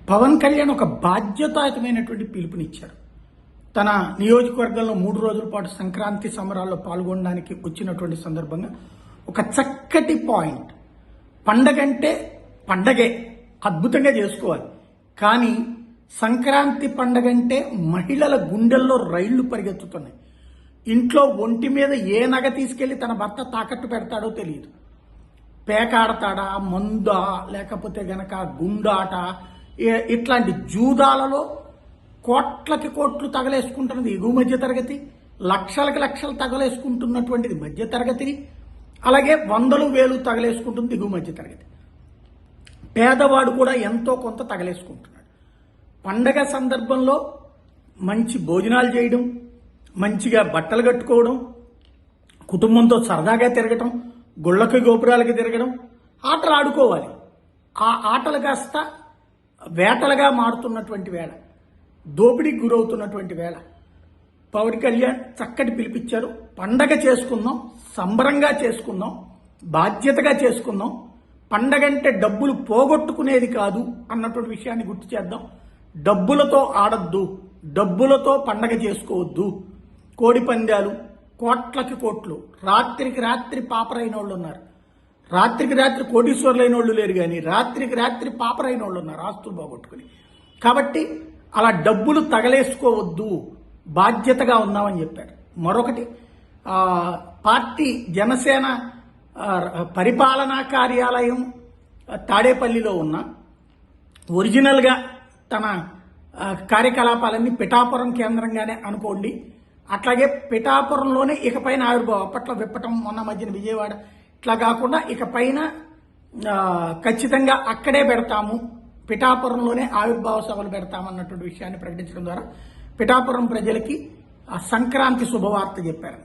పవన్ కళ్యాణ్ ఒక బాధ్యతాయుతమైనటువంటి పిలుపునిచ్చారు. తన నియోజకవర్గంలో 3 రోజుల పాటు సంక్రాంతి సంబరాల్లో పాల్గొనడానికి వచ్చినటువంటి సందర్భంగా ఒక చక్కటి పాయింట్, పండగంటే పండగే అద్భుతంగా చేసుకోవాలి, కానీ సంక్రాంతి పండగంటే మహిళల గుండెల్లో రైళ్లు పరిగెత్తుతున్నాయి. ఇంట్లో ఒంటి మీద ఏ నగ తీసుకెళ్లి తన భర్త తాకట్టు పెడతాడో తెలియదు. పేకాడతాడా, మందా, లేకపోతే గనక గుండాట, ఇట్లాంటి జూదాలలో కోట్లకి కోట్లు తగలేసుకుంటున్నది ఎగువ మధ్య తరగతి, లక్షలకి లక్షలు తగలేసుకుంటున్నటువంటిది మధ్య తరగతిని, అలాగే 100,000 తగలేసుకుంటుంది దిగువ మధ్య తరగతి. పేదవాడు కూడా ఎంతో కొంత తగలేసుకుంటున్నాడు. పండగ సందర్భంలో మంచి భోజనాలు చేయడం, మంచిగా బట్టలు కట్టుకోవడం, కుటుంబంతో సరదాగా తిరగటం, గుళ్ళకి గోపురాలకి తిరగడం, ఆటలు ఆడుకోవాలి. ఆ ఆటలు కాస్త వేటలుగా మారుతున్నటువంటి వేళ, దోపిడీకి గురవుతున్నటువంటి వేళ పవన్ కళ్యాణ్ చక్కటి పిలిపించారు. పండగ చేసుకుందాం, సంబరంగా చేసుకుందాం, బాధ్యతగా చేసుకుందాం. పండగంటే డబ్బులు పోగొట్టుకునేది కాదు అన్నటువంటి విషయాన్ని గుర్తు చేద్దాం. డబ్బులతో ఆడద్దు, డబ్బులతో పండగ చేసుకోవద్దు. కోడి పందాలు, కోట్లకి కోట్లు, రాత్రికి రాత్రి పాపరైన వాళ్ళు ఉన్నారు. రాత్రికి రాత్రి కోటీశ్వర్లైన వాళ్ళు లేరు, కానీ రాత్రికి రాత్రి పాపరైన వాళ్ళు ఉన్నారు ఆస్తులు పోగొట్టుకుని. కాబట్టి అలా డబ్బులు తగలేసుకోవద్దు, బాధ్యతగా ఉందామని చెప్పారు. మరొకటి, పార్టీ జనసేన పరిపాలనా కార్యాలయం తాడేపల్లిలో ఉన్న ఒరిజినల్గా తన కార్యకలాపాలన్నీ పిఠాపురం కేంద్రంగానే అనుకోండి. అట్లాగే పిఠాపురంలోనే ఇకపైన ఆవిర్భావం, అప్పట్లో విప్పటం, మొన్న మధ్యన విజయవాడ, ఇట్లా కాకుండా ఇకపైన ఖచ్చితంగా అక్కడే పెడతాము, పిఠాపురంలోనే ఆవిర్భావ సభలు పెడతామన్నటువంటి విషయాన్ని ప్రకటించడం ద్వారా పిఠాపురం ప్రజలకి సంక్రాంతి శుభవార్త చెప్పారు.